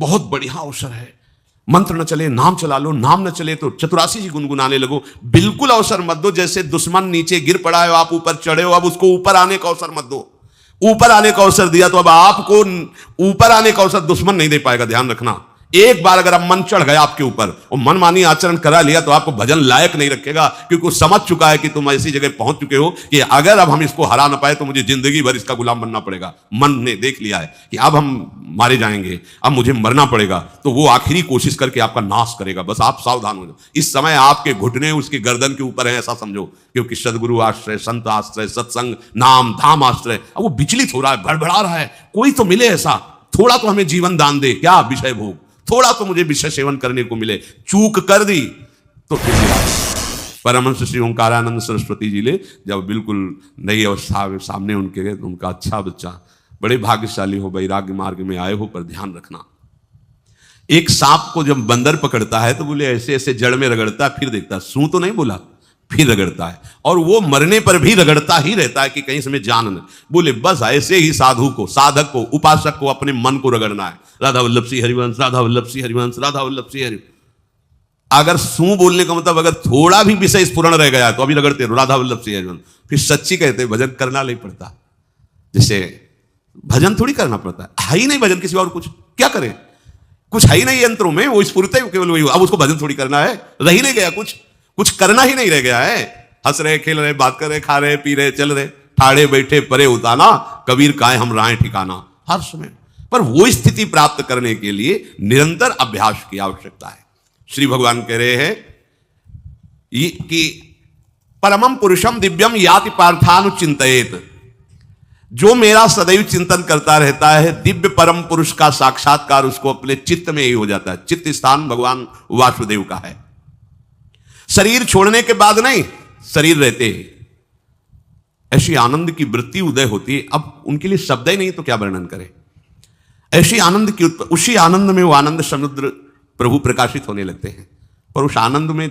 बहुत बढ़िया अवसर है। मंत्र न चले नाम चला लो, नाम न चले तो चतुरासी जी गुनगुनाने लगो। बिल्कुल अवसर मत दो। जैसे दुश्मन नीचे गिर पड़ा है, आप ऊपर चढ़े हो, अब उसको ऊपर आने का अवसर मत दो। ऊपर आने का अवसर दिया तो अब आपको ऊपर आने का अवसर दुश्मन नहीं दे पाएगा। ध्यान रखना, एक बार अगर अब मन चढ़ गया आपके ऊपर और मनमानी आचरण करा लिया तो आपको भजन लायक नहीं रखेगा, क्योंकि वो समझ चुका है कि तुम ऐसी जगह पहुंच चुके हो कि अगर अब हम इसको हरा ना पाए तो मुझे जिंदगी भर इसका गुलाम बनना पड़ेगा। मन ने देख लिया है कि अब हम मारे जाएंगे, अब मुझे मरना पड़ेगा, तो वो आखिरी कोशिश करके आपका नाश करेगा। बस आप सावधान हो जाओ। इस समय आपके घुटने उसकी गर्दन के ऊपर है, ऐसा समझो, क्योंकि सदगुरु आश्रय, संत आश्रय, सत्संग, नाम धाम आश्रय। अब वो विचलित हो रहा है, भड़बड़ा रहा है। कोई तो मिले ऐसा, थोड़ा तो हमें जीवन दान दे, क्या विषय भोग, थोड़ा तो मुझे विषय सेवन करने को मिले। चूक कर दी तो फिर परमहंस श्री ओंकारानंद सरस्वती जी ले जब बिल्कुल नई अवस्था सामने उनके गए तो उनका, अच्छा बच्चा, बड़े भाग्यशाली हो, वैराग्य मार्ग में आए हो, पर ध्यान रखना, एक सांप को जब बंदर पकड़ता है तो बोले ऐसे ऐसे जड़ में रगड़ता है, फिर देखता, सू तो नहीं बोला, फिर रगड़ता है, और वो मरने पर भी रगड़ता ही रहता है कि कहीं से मैं जान न। बोले बस ऐसे ही साधु को, साधक को, उपासक को अपने मन को रगड़ना है। राधा वल्लभ श्री हरिवंश, राधा वल्लभ श्री हरिवंश, राधा वल्लभ श्री हरि। अगर सू बोलने का मतलब अगर थोड़ा भी विषय स्फुरण रह गया तो अभी रगड़ते रहो, राधा वल्लभ श्री हरिवंश। फिर सच्ची कहते भजन करना नहीं पड़ता। जैसे भजन थोड़ी करना पड़ता है ही नहीं भजन, किसी और कुछ क्या करे, कुछ है ही नहीं यंत्रों में, वो स्फुरते केवल वही। अब उसको भजन थोड़ी करना है, रह ही नहीं गया, कुछ करना ही नहीं रह गया है। हंस रहे, खेल रहे, बात कर रहे, खा रहे, पी रहे, चल रहे, ठाड़े बैठे परे उताना, कबीर काहे हम राहें ठिकाना, हर समय। पर वो स्थिति प्राप्त करने के लिए निरंतर अभ्यास की आवश्यकता है। श्री भगवान कह रहे हैं कि परमम पुरुषम दिव्यम याति पार्थानुचिंतयेत, जो मेरा सदैव चिंतन करता रहता है, दिव्य परम पुरुष का साक्षात्कार उसको अपने चित्त में ही हो जाता है। चित्त स्थान भगवान वासुदेव का है। शरीर छोड़ने के बाद नहीं, शरीर रहते ही ऐसी आनंद की वृत्ति उदय होती है। अब उनके लिए शब्द ही नहीं तो क्या वर्णन करें। ऐसी आनंद की उसी आनंद में वो आनंद समुद्र प्रभु प्रकाशित होने लगते हैं। पर उस आनंद में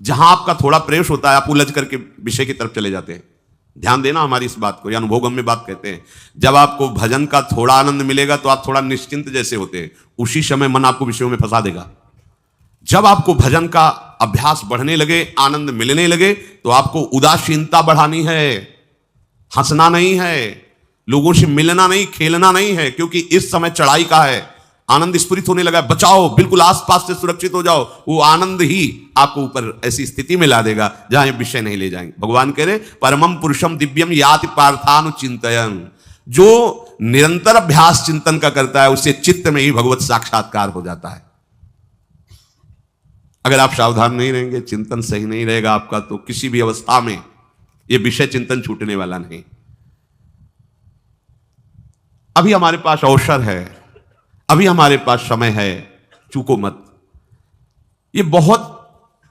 जहां आपका थोड़ा प्रवेश होता है, आप उलझ करके विषय की तरफ चले जाते हैं। ध्यान देना हमारी इस बात को, या अनुभोगम में बात कहते हैं। जब आपको भजन का थोड़ा आनंद मिलेगा तो आप थोड़ा निश्चिंत जैसे होते हैं, उसी समय मन आपको विषयों में फंसा देगा। जब आपको भजन का अभ्यास बढ़ने लगे, आनंद मिलने लगे, तो आपको उदासीनता बढ़ानी है, हंसना नहीं है, लोगों से मिलना नहीं, खेलना नहीं है, क्योंकि इस समय चढ़ाई का है। आनंद स्फुरित होने लगा, बचाओ, बिल्कुल आसपास से सुरक्षित हो जाओ। वो आनंद ही आपको ऊपर ऐसी स्थिति में ला देगा जहां ये विषय नहीं ले जाएंगे। भगवान कह रहे परमम पुरुषम दिव्यम याति पार्थानुचिंतयन्, जो निरंतर अभ्यास चिंतन का करता है उससे चित्त में ही भगवत साक्षात्कार हो जाता है। अगर आप सावधान नहीं रहेंगे, चिंतन सही नहीं रहेगा आपका, तो किसी भी अवस्था में यह विषय चिंतन छूटने वाला नहीं। अभी हमारे पास अवसर है, अभी हमारे पास समय है, चूको मत। ये बहुत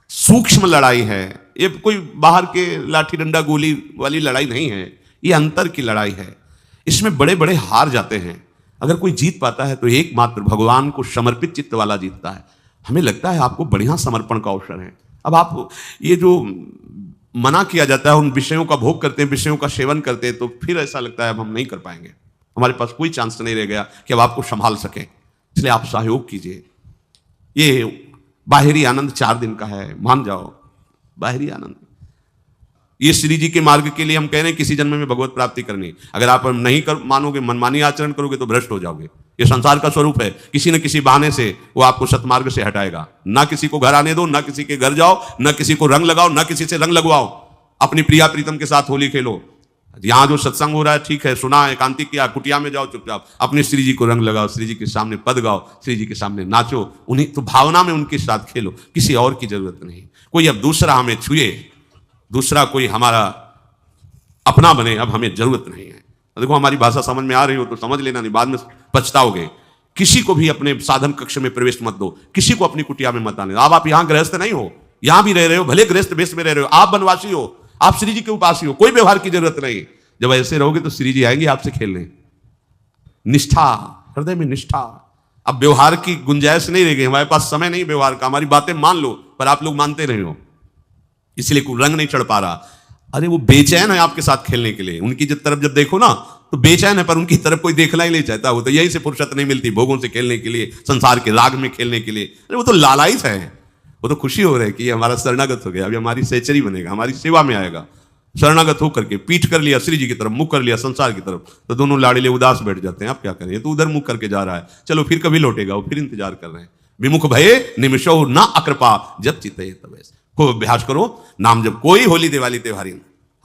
सूक्ष्म लड़ाई है, ये कोई बाहर के लाठी डंडा गोली वाली लड़ाई नहीं है, ये अंतर की लड़ाई है। इसमें बड़े बड़े हार जाते हैं। अगर कोई जीत पाता है तो एकमात्र भगवान को समर्पित चित्त वाला जीतता है। हमें लगता है आपको बढ़िया समर्पण का अवसर है। अब आप ये जो मना किया जाता है, उन विषयों का भोग करते हैं, विषयों का सेवन करते हैं, तो फिर ऐसा लगता है अब हम नहीं कर पाएंगे, हमारे पास कोई चांस नहीं रह गया कि अब आपको संभाल सके। इसलिए आप सहयोग कीजिए। ये बाहरी आनंद 4 दिन का है, मान जाओ, बाहरी आनंद। ये श्री जी के मार्ग के लिए हम कह रहे हैं किसी जन्म में भगवत प्राप्ति करनी। अगर आप नहीं मानोगे, मनमानी आचरण करोगे तो भ्रष्ट हो जाओगे। ये संसार का स्वरूप है, किसी न किसी बहाने से वो आपको सतमार्ग से हटाएगा। ना किसी को घर आने दो, ना किसी के घर जाओ, ना किसी को रंग लगाओ, ना किसी से रंग लगवाओ। अपनी प्रिया प्रीतम के साथ होली खेलो। यहां जो सत्संग हो रहा है ठीक है, सुना, एकांतिक किया, कुटिया में जाओ चुपचाप, अपने श्री जी को रंग लगाओ, श्री जी के सामने पद गाओ, श्री जी के सामने नाचो, उन्हीं तो भावना में उनके साथ खेलो, किसी और की जरूरत नहीं। कोई अब दूसरा हमें छुए, दूसरा कोई हमारा अपना बने, अब हमें जरूरत नहीं है। देखो हमारी भाषा समझ में आ रही हो तो समझ लेना, नहीं बाद में पछताओगे। किसी को भी अपने साधन कक्ष में प्रवेश मत दो, किसी को अपनी कुटिया में मत आने। अब आप यहां गृहस्थ नहीं हो, यहां भी रह रहे हो, भले गृहस्थ वेश में रह रहे हो, आप वनवासी हो, आप श्री जी के उपासी हो, कोई व्यवहार की जरूरत नहीं। जब ऐसे रहोगे तो श्री जी आएंगे आपसे खेलने। निष्ठा, हृदय में निष्ठा। अब व्यवहार की गुंजाइश नहीं रह गई, हमारे पास समय नहीं व्यवहार का। हमारी बातें मान लो, पर आप लोग मानते नहीं हो, इसलिए कोई रंग नहीं चढ़ पा रहा। अरे वो बेचैन है आपके साथ खेलने के लिए। उनकी तरफ जब देखो ना तो बेचैन है, पर उनकी तरफ कोई देखना ही नहीं चाहता। वो तो यही से फुर्सत नहीं मिलती भोगों से खेलने के लिए, संसार के राग में खेलने के लिए। अरे वो तो लालायित है, वो तो खुशी हो रही है कि ये हमारा शरणागत हो गया, अभी हमारी सहचरी बनेगा, हमारी सेवा में आएगा। शरणागत होकर के पीठ कर लिया श्री जी की तरफ, मुख कर लिया संसार की तरफ, तो दोनों लाड़िले उदास बैठ जाते हैं। आप क्या करें, तो उधर मुख करके जा रहा है, चलो फिर कभी लौटेगा, वो फिर इंतजार कर रहे हैं। विमुख भये निमिषो ना अकृपा जब चित्ते तब ऐसे। खूब अभ्यास करो नाम जब। कोई होली दिवाली त्योहारी,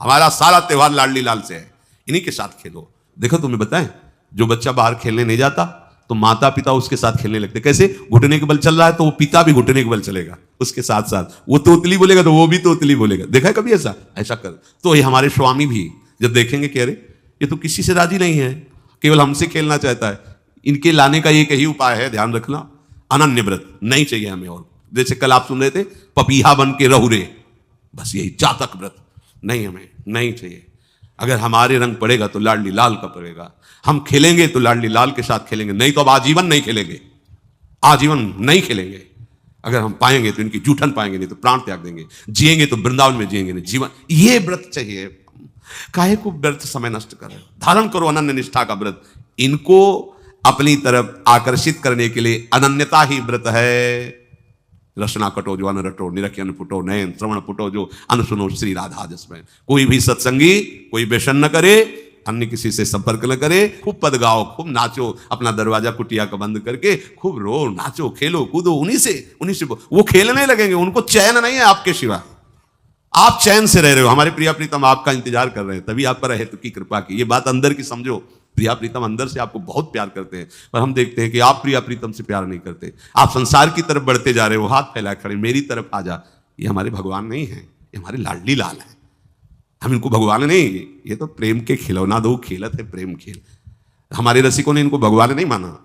हमारा सारा त्योहार लाडली लाल से है, इन्हीं के साथ खेलो। देखो तुम्हें बताएं, जो बच्चा बाहर खेलने नहीं जाता तो माता पिता उसके साथ खेलने लगते। कैसे? घुटने के बल चल रहा है तो वो पिता भी घुटने के बल चलेगा उसके साथ साथ। वो तोतली बोलेगा तो वो भी तोतली बोलेगा। देखा है कभी ऐसा? ऐसा कर। तो ये हमारे स्वामी भी जब देखेंगे कि अरे ये तो किसी से राजी नहीं है, केवल हमसे खेलना चाहता है, इनके लाने का एक ही उपाय है, ध्यान रखना, अनन्य व्रत नहीं चाहिए हमें। और जैसे कल आप सुन रहे थे, पपीहा बन के रहू रे, बस यही चातक व्रत नहीं, हमें नहीं चाहिए। अगर हमारे रंग पड़ेगा तो लाडली लाल का पड़ेगा, हम खेलेंगे तो लाडली लाल के साथ खेलेंगे, नहीं तो अब आजीवन नहीं खेलेंगे, आजीवन नहीं खेलेंगे। अगर हम पाएंगे तो इनकी जूठन पाएंगे, नहीं तो प्राण त्याग देंगे। जिएंगे तो वृंदावन में जिएंगे, नहीं जीवन। ये व्रत चाहिए। काहे को व्रत समय नष्ट कर रहे हो? धारण करो अनन्य निष्ठा का व्रत। इनको अपनी तरफ आकर्षित करने के लिए अनन्यता ही व्रत है। रसना कटो जो अन रटो, निरखियन फुटो नयन, श्रवण फुटो जो अन सुनो श्री राधा जसमैन। कोई भी सत्संगी कोई व्यसन न करे, अन्य किसी से संपर्क न करे, खूब पद गाओ, खूब नाचो, अपना दरवाजा कुटिया का बंद करके खूब रो, नाचो, खेलो, कूदो, उन्हीं से वो खेलने लगेंगे। उनको चैन नहीं है आपके सिवा, आप चैन से रह रहे हो। हमारे प्रिया प्रीतम आपका इंतजार कर रहे हैं, तभी आप पर हेतु की कृपा की। ये बात अंदर की समझो। प्रिया प्रीतम अंदर से आपको बहुत प्यार करते हैं, पर हम देखते हैं कि आप प्रिया प्रीतम से प्यार नहीं करते। आप संसार की तरफ बढ़ते जा रहे हो, हाथ फैला खड़े, मेरी तरफ आ जा। ये हमारे भगवान नहीं है, ये हमारे लाडली लाल है। हम इनको भगवान नहीं, ये तो प्रेम के खिलौना दो खेलत है, प्रेम खेल। हमारे रसिकों ने इनको भगवान नहीं माना।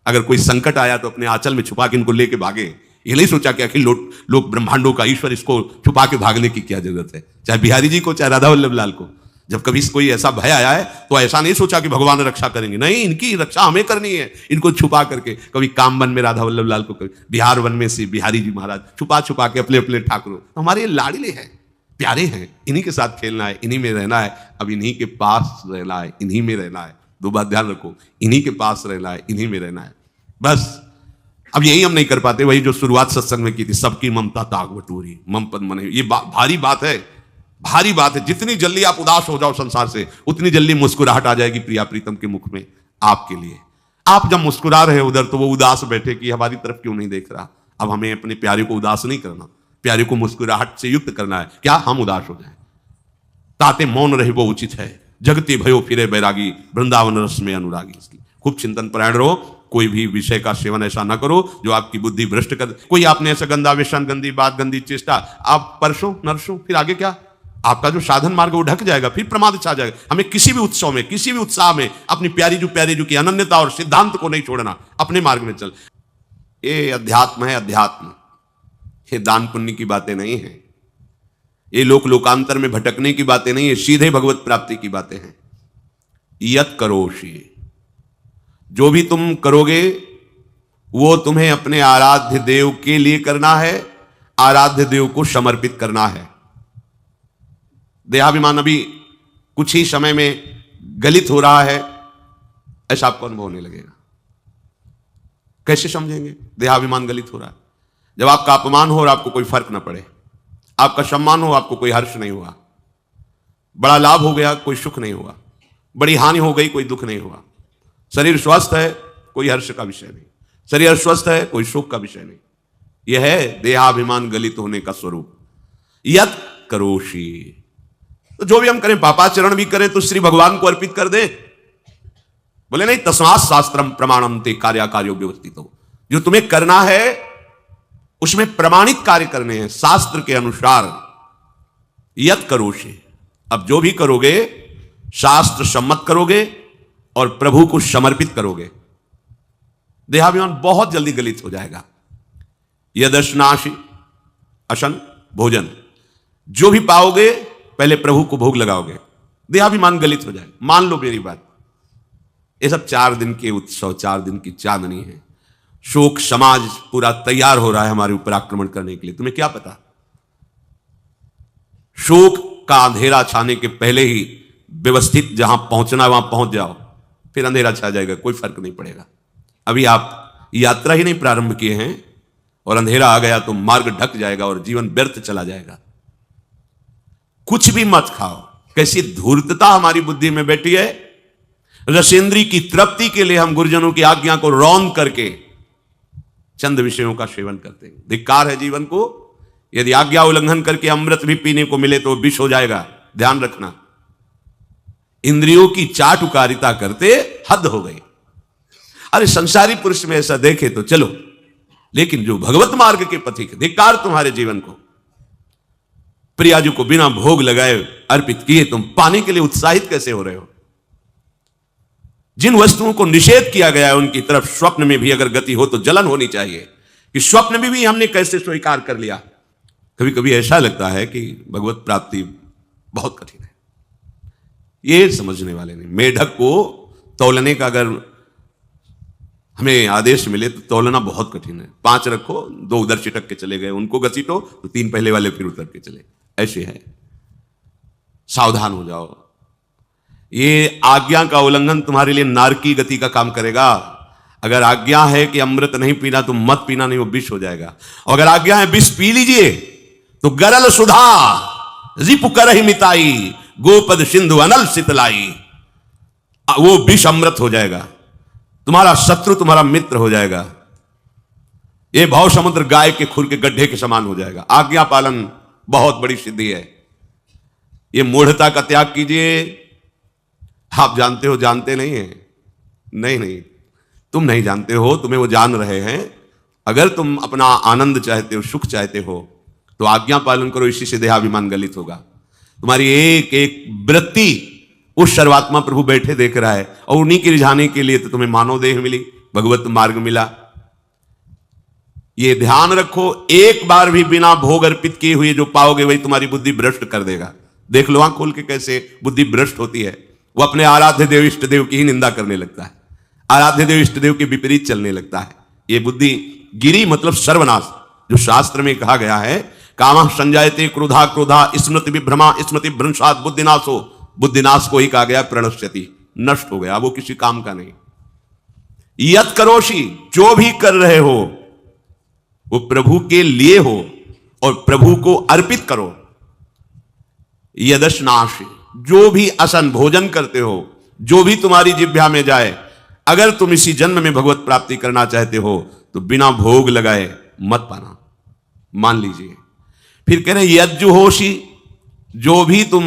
अगर कोई संकट आया तो अपने आंचल में छुपा के इनको लेके भागे। ये नहीं सोचा कि अखिल लोग ब्रह्मांडों का ईश्वर, इसको छुपा के भागने की क्या जरूरत है। चाहे बिहारी जी को, चाहे राधा वल्लभ लाल को, जब कभी कोई ऐसा भय आया है तो ऐसा नहीं सोचा कि भगवान रक्षा करेंगे, नहीं, इनकी रक्षा हमें करनी है। इनको छुपा करके, कभी काम वन में राधा वल्लभ लाल को, कभी बिहार वन में से बिहारी जी महाराज, छुपा छुपा के अपने अपने ठाकुरों। तो हमारे ये लाडले हैं, प्यारे हैं, इन्हीं के साथ खेलना है, इन्हीं में रहना है। अब इन्हीं के पास रहना है, इन्हीं में रहना है। दो बात ध्यान रखो, इन्हीं के पास रहना है, इन्हीं में रहना है, बस। अब यही हम नहीं कर पाते, वही जो शुरुआत सत्संग में की थी, सबकी ममता ताग बटोरी, मम पद मन। ये भारी बात है, भारी बात है। जितनी जल्दी आप उदास हो जाओ संसार से, उतनी जल्दी मुस्कुराहट आ जाएगी प्रिया प्रीतम के मुख में आपके लिए। आप जब मुस्कुरा रहे उधर, तो वो उदास बैठे कि हमारी तरफ क्यों नहीं देख रहा। अब हमें अपने प्यारे को उदास नहीं करना, प्यारे को मुस्कुराहट से युक्त करना है। क्या हम उदास हो जाए? ताते मौन रहे वो उचित है, जगते भयो फिरे बैरागी, वृंदावन रस में अनुरागी। इसकी खूब चिंतन परायण रहो। कोई भी विषय का सेवन ऐसा ना करो जो आपकी बुद्धि भ्रष्ट कर। कोई आपने ऐसा गंदा व्यसन, गंदी बात, गंदी चेष्टा, आप परसों नरसों, फिर आगे क्या? आपका जो साधन मार्ग वो ढक जाएगा, फिर प्रमाद छा जाएगा। हमें किसी भी उत्सव में, किसी भी उत्साह में अपनी प्यारी जो की अनन्यता और सिद्धांत को नहीं छोड़ना, अपने मार्ग में चल। ये अध्यात्म है, अध्यात्म। ये दान पुण्य की बातें नहीं है, ये लोकांतर में भटकने की बातें नहीं है, सीधे भगवत प्राप्ति की बातें हैं। यत करोषि, जो भी तुम करोगे वो तुम्हें अपने आराध्य देव के लिए करना है, आराध्य देव को समर्पित करना है। देहाभिमान अभी कुछ ही समय में गलित हो रहा है, ऐसा आपको अनुभव होने लगेगा। कैसे समझेंगे देहाभिमान गलित हो रहा है? जब आपका अपमान हो और आपको कोई फर्क ना पड़े, आपका सम्मान हो, आपको कोई हर्ष नहीं हुआ, बड़ा लाभ हो गया, कोई सुख नहीं हुआ, बड़ी हानि हो गई, कोई दुख नहीं हुआ। शरीर स्वस्थ है, कोई हर्ष का विषय नहीं, शरीर अस्वस्थ है, कोई सुख का विषय नहीं। यह है देहाभिमान गलित होने का स्वरूप। यत करोषि, तो जो भी हम करें, पापाचरण भी करें तो श्री भगवान को अर्पित कर दे। बोले नहीं, तस्मात् शास्त्रम प्रमाणम ते कार्याकार्यो व्यवस्थितो। जो तुम्हें करना है उसमें प्रमाणित कार्य करने हैं, शास्त्र के अनुसार। यत करोषि, अब जो भी करोगे शास्त्र सम्मत करोगे और प्रभु को समर्पित करोगे, देहाभिमान बहुत जल्दी गलित हो जाएगा। यदश्नाशि अशन भोजन, जो भी पाओगे पहले प्रभु को भोग लगाओगे, देहाभिमान गलित हो जाए। मान लो मेरी बात, ये सब 4 दिन के उत्सव, 4 दिन की चांदनी है। शोक समाज पूरा तैयार हो रहा है हमारे ऊपर आक्रमण करने के लिए। तुम्हें क्या पता, शोक का अंधेरा छाने के पहले ही व्यवस्थित जहां पहुंचना है वहां पहुंच जाओ, फिर अंधेरा छा जाएगा, कोई फर्क नहीं पड़ेगा। अभी आप यात्रा ही नहीं प्रारंभ किए हैं और अंधेरा आ गया तो मार्ग ढक जाएगा और जीवन व्यर्थ चला जाएगा। कुछ भी मत खाओ। कैसी धूर्तता हमारी बुद्धि में बैठी है। रसेंद्री की तृप्ति के लिए हम गुरुजनों की आज्ञा को रौंद करके चंद विषयों का सेवन करते हैं। धिक्कार है जीवन को। यदि आज्ञा उल्लंघन करके अमृत भी पीने को मिले तो विष हो जाएगा, ध्यान रखना। इंद्रियों की चाटुकारिता करते हद हो गई। अरे संसारी पुरुष में ऐसा देखे तो चलो, लेकिन जो भगवत मार्ग के पथिक, धिक्कार तुम्हारे जीवन को। प्रियाजू को बिना भोग लगाए अर्पित किए तुम पाने के लिए उत्साहित कैसे हो रहे हो? जिन वस्तुओं को निषेध किया गया है उनकी तरफ स्वप्न में भी अगर गति हो तो जलन होनी चाहिए कि स्वप्न में भी हमने कैसे स्वीकार कर लिया। कभी कभी ऐसा लगता है कि भगवत प्राप्ति बहुत कठिन है, ये समझने वाले नहीं। मेढक को तौलने का अगर हमें आदेश मिले तो तौलना बहुत कठिन है। 5 रखो, 2 उधर चिटक के चले गए, उनको घसीटो तो 3 पहले वाले फिर उतर के चले, ऐसे है। सावधान हो जाओ। ये आज्ञा का उल्लंघन तुम्हारे लिए नारकी गति का काम करेगा। अगर आज्ञा है कि अमृत नहीं पीना तो मत पीना, नहीं वो विष हो जाएगा। और अगर आज्ञा है विष पी लीजिए तो गरल सुधा रिपु करहि मिताई, गोपद सिंधु अनल शीतलाई, वो विष अमृत हो जाएगा। तुम्हारा शत्रु तुम्हारा मित्र हो जाएगा। ये भाव समुद्र गाय के खुर के गड्ढे के समान हो जाएगा। आज्ञा पालन बहुत बड़ी सिद्धि है। ये मूढ़ता का त्याग कीजिए। आप जानते हो, जानते नहीं है? नहीं, तुम नहीं जानते हो, तुम्हें वो जान रहे हैं। अगर तुम अपना आनंद चाहते हो, सुख चाहते हो तो आज्ञा पालन करो, इसी से देहाभिमान गलित होगा। तुम्हारी एक एक वृत्ति उस सर्वात्मा प्रभु बैठे देख रहा है और उन्हीं की रिझाने के लिए तो तुम्हें मानव देह मिली, भगवत मार्ग मिला। ये ध्यान रखो, एक बार भी बिना भोग अर्पित किए हुए जो पाओगे वही तुम्हारी बुद्धि भ्रष्ट कर देगा। देख लो आंख खोल के कैसे बुद्धि भ्रष्ट होती है। वो अपने आराध्य देव इष्ट देव की ही निंदा करने लगता है, आराध्य देव इष्ट देव के विपरीत चलने लगता है। ये बुद्धि गिरी मतलब सर्वनाश। जो शास्त्र में कहा गया है, कामः संजायते क्रोधा क्रोधा स्मृति विभ्रमा स्मृति भ्रंशात् बुद्धिनाशो, बुद्धिनाश को ही कहा गया प्रणश्यति, नष्ट हो गया, वो किसी काम का नहीं। यत करोषि, जो भी कर रहे हो वो प्रभु के लिए हो और प्रभु को अर्पित करो। यदश्नाशि, जो भी असन भोजन करते हो, जो भी तुम्हारी जिह्वा में जाए, अगर तुम इसी जन्म में भगवत प्राप्ति करना चाहते हो तो बिना भोग लगाए मत पाना, मान लीजिए। फिर कह रहे यज्जुहोषि, जो भी तुम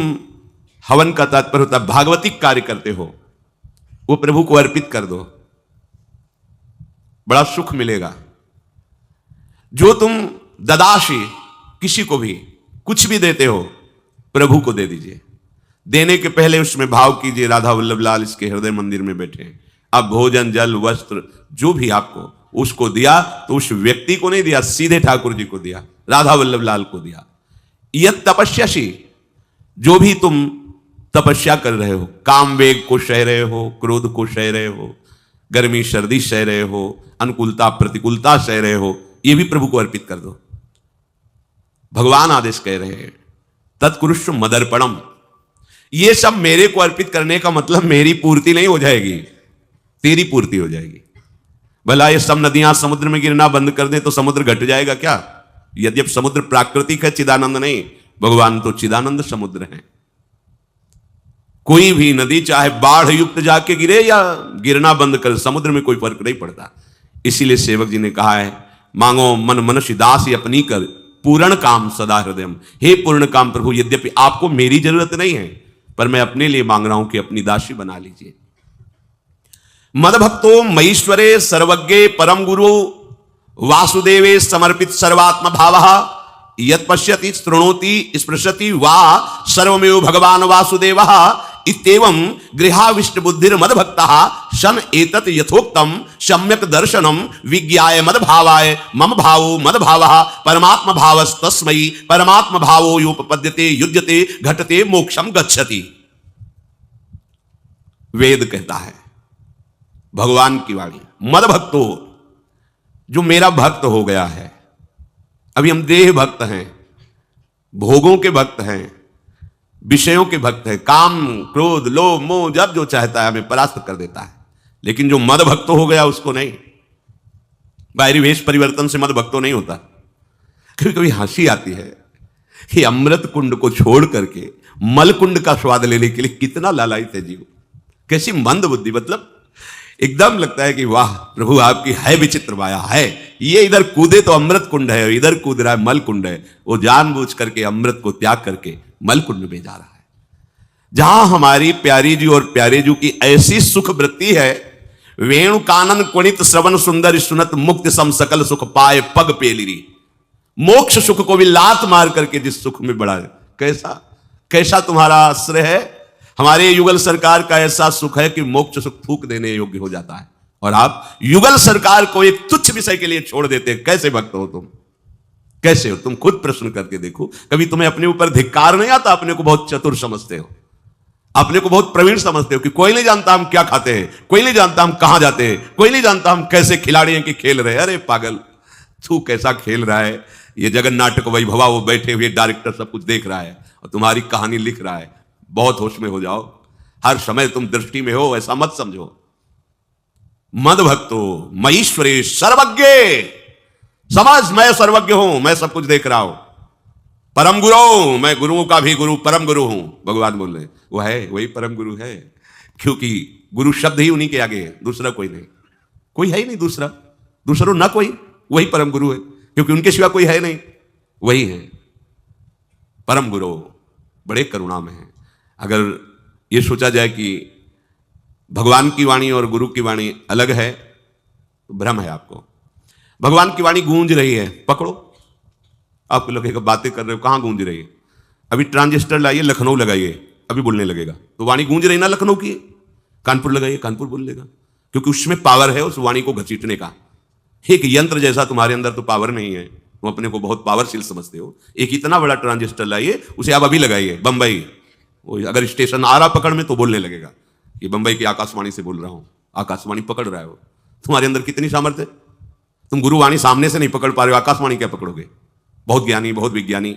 हवन का तात्पर्य होता है भागवतिक कार्य करते हो वो प्रभु को अर्पित कर दो, बड़ा सुख मिलेगा। जो तुम ददाशी, किसी को भी कुछ भी देते हो प्रभु को दे दीजिए। देने के पहले उसमें भाव कीजिए राधा वल्लभ लाल इसके हृदय मंदिर में बैठे हैं। अब भोजन जल वस्त्र जो भी आपको उसको दिया तो उस व्यक्ति को नहीं दिया, सीधे ठाकुर जी को दिया, राधा वल्लभ लाल को दिया। यह तपस्याशी, जो भी तुम तपस्या कर रहे हो, काम वेग को सह रहे हो, क्रोध को सह रहे हो, गर्मी सर्दी सह रहे हो, अनुकूलता प्रतिकूलता सह रहे हो, ये भी प्रभु को अर्पित कर दो। भगवान आदेश कह रहे हैं तत्कुरुष्व मदर्पणम, ये सब मेरे को अर्पित करने का मतलब मेरी पूर्ति नहीं हो जाएगी, तेरी पूर्ति हो जाएगी। भला ये सब नदियां समुद्र में गिरना बंद कर दें तो समुद्र घट जाएगा क्या? यद्यप समुद्र प्राकृतिक है, चिदानंद नहीं, भगवान तो चिदानंद समुद्र है। कोई भी नदी चाहे बाढ़ युक्त जाके गिरे या गिरना बंद कर, समुद्र में कोई फर्क नहीं पड़ता। इसीलिए सेवक जी ने कहा है मांगो मन मनुष्य दास अपनी कर, पूर्ण काम सदा हृदयम। हे पूर्ण काम प्रभु, यद्यपि आपको मेरी जरूरत नहीं है पर मैं अपने लिए मांग रहा हूं कि अपनी दासी बना लीजिए। मद भक्तो मईश्वरे सर्वज्ञे परम गुरु वासुदेवे समर्पित सर्वात्म भावः, यत् पश्यति शृणोति स्पृशति वा सर्वमेव भगवान वासुदेवः, इत्येवं गृहाविष्ट बुद्धिर मद भक्तः सन एतत् यथोक्तम सम्यक दर्शनम विज्ञाय मद भावाय मम भावो मद भावः परमात्म भावस्तस्मै परमात्म भावो योपपद्यते युज्यते घटते मोक्षम गच्छति। वेद कहता है, भगवान की वाणी, मद भक्तो, जो मेरा भक्त हो गया है। अभी हम देह भक्त हैं, भोगों के भक्त हैं, विषयों के भक्त है, काम क्रोध लोभ मोह जब जो चाहता है हमें परास्त कर देता है। लेकिन जो मद भक्त हो गया उसको नहीं, बाहरी वेश परिवर्तन से मद भक्तो नहीं होता। कभी कभी हंसी आती है कि अमृत कुंड को छोड़ करके मल कुंड का स्वाद लेने के लिए कितना लालायित है जीव, कैसी मंद बुद्धि। मतलब एकदम लगता है कि वाह प्रभु आपकी है विचित्र माया है। ये इधर कूदे तो अमृत कुंड है, इधर कूद रहा है मल कुंड है। वो जानबूझ करके अमृत को त्याग करके मल कुंड में जा रहा है, जहां हमारी प्यारी जी और प्यारे जी की ऐसी सुख वृत्ति है। वेणु कानन कुणित श्रवण सुंदर सुनत मुक्त सम सकल सुख पाए पग पेलिरी। मोक्ष सुख को भी लात मार करके जिस सुख में बढ़ा है, कैसा कैसा तुम्हारा आश्रय है। हमारे युगल सरकार का ऐसा सुख है कि मोक्ष सुख थूक देने योग्य हो जाता है, और आप युगल सरकार को एक तुच्छ विषय के लिए छोड़ देते। कैसे भक्त हो तुम, कैसे हो तुम? खुद प्रश्न करके देखो। कभी तुम्हें अपने ऊपर धिक्कार नहीं आता? अपने को बहुत चतुर समझते हो, अपने को बहुत प्रवीण समझते हो कि कोई नहीं जानता हम क्या खाते हैं, कोई नहीं जानता हम कहां जाते हैं, कोई नहीं जानता हम कैसे खिलाड़ी हैं कि खेल रहे हैं। अरे पागल, तू कैसा खेल रहा है। ये जगन नाटक वैभवा, वो बैठे हुए डायरेक्टर सब कुछ देख रहा है और तुम्हारी कहानी लिख रहा है। बहुत होश में हो जाओ, हर समय तुम दृष्टि में हो, ऐसा मत समझो। मद भक्तो मईश्वरे सर्वज्ञ, समझ मैं सर्वज्ञ हूं, मैं सब कुछ देख रहा हूं। परम गुरु, मैं गुरुओं का भी गुरु, परम गुरु हूं। भगवान बोल रहे वो है, वही परम गुरु है, क्योंकि गुरु शब्द ही उन्हीं के आगे है, दूसरा कोई नहीं, कोई है ही नहीं दूसरा, दूसरा ना कोई, वही परम गुरु है, क्योंकि उनके सिवा कोई है नहीं, वही है परम गुरु। बड़े करुणा में है। अगर ये सोचा जाए कि भगवान की वाणी और गुरु की वाणी अलग है तो भ्रम है आपको। भगवान की वाणी गूंज रही है, पकड़ो। आपको लगेगा बातें कर रहे हो, कहां गूंज रही है? अभी ट्रांजिस्टर लाइए, लखनऊ लगाइए, अभी बोलने लगेगा। तो वाणी गूंज रही ना लखनऊ की। कानपुर लगाइए, कानपुर बोल लेगा, क्योंकि उसमें पावर है उस वाणी को घसीटने का। एक यंत्र जैसा तुम्हारे अंदर तो पावर नहीं है, तुम अपने को बहुत पावरशील समझते हो। एक इतना बड़ा ट्रांजिस्टर लाइए, उसे आप अभी लगाइए बंबई, वो अगर स्टेशन आ रहा पकड़ में तो बोलने लगेगा कि बंबई की आकाशवाणी से बोल रहा हूं। आकाशवाणी पकड़ रहा है वो, तुम्हारे अंदर कितनी सामर्थ्य। तुम गुरुवाणी सामने से नहीं पकड़ पा रहे हो, आकाशवाणी क्या पकड़ोगे? बहुत ज्ञानी, बहुत विज्ञानी।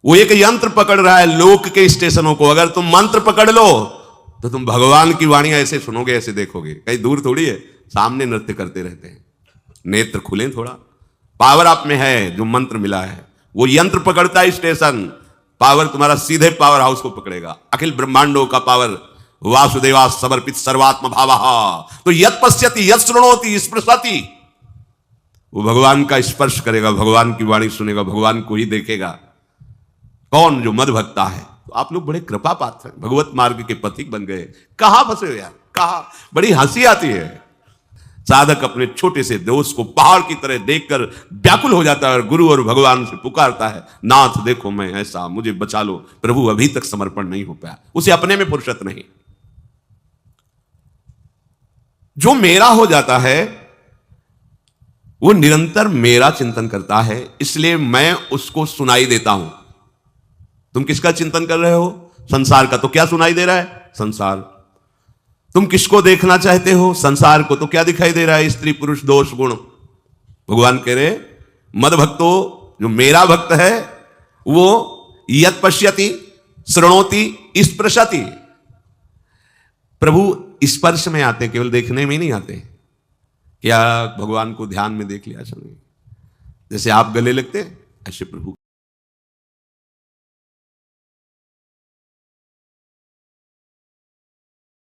वो एक यंत्र पकड़ रहा है लोक के स्टेशनों को। अगर तुम मंत्र पकड़ लो तो तुम भगवान की वाणी ऐसे सुनोगे, ऐसे देखोगे। कहीं दूर थोड़ी है, सामने नृत्य करते रहते हैं। नेत्र खुले थोड़ा, पावर आप में है, जो मंत्र मिला है। वो यंत्र पकड़ता है स्टेशन, पावर तुम्हारा सीधे पावर हाउस को पकड़ेगा। अखिल ब्रह्मांडों का पावर वासुदेवा समर्पित सर्वात्म भावः। तो यत् पश्यति यत् शृणोति स्पृशति, वो भगवान का स्पर्श करेगा, भगवान की वाणी सुनेगा, भगवान को ही देखेगा। कौन? जो मद भक्ता है। तो आप लोग बड़े कृपा पात्र हैं, भगवत मार्ग के पथिक बन गए। कहां फंसे हो यार, कहां? बड़ी हंसी आती है। साधक अपने छोटे से दोस्त को पहाड़ की तरह देखकर व्याकुल हो जाता है और गुरु और भगवान से पुकारता है, नाथ देखो मैं ऐसा, मुझे बचा लो। प्रभु अभी तक समर्पण नहीं हो पाया, उसे अपने में फुर्सत नहीं। जो मेरा हो जाता है वो निरंतर मेरा चिंतन करता है, इसलिए मैं उसको सुनाई देता हूं। तुम किसका चिंतन कर रहे हो? संसार का। तो क्या सुनाई दे रहा है? संसार। तुम किसको देखना चाहते हो? संसार को। तो क्या दिखाई दे रहा है? स्त्री पुरुष दोष गुण। भगवान कह रहे मद भक्तो, जो मेरा भक्त है वो यत् पश्यति श्रृणोति स्पृशति। प्रभु स्पर्श में आते, केवल देखने में नहीं आते। क्या भगवान को ध्यान में देख लिया? चलो, जैसे आप गले लगते ऐसे प्रभु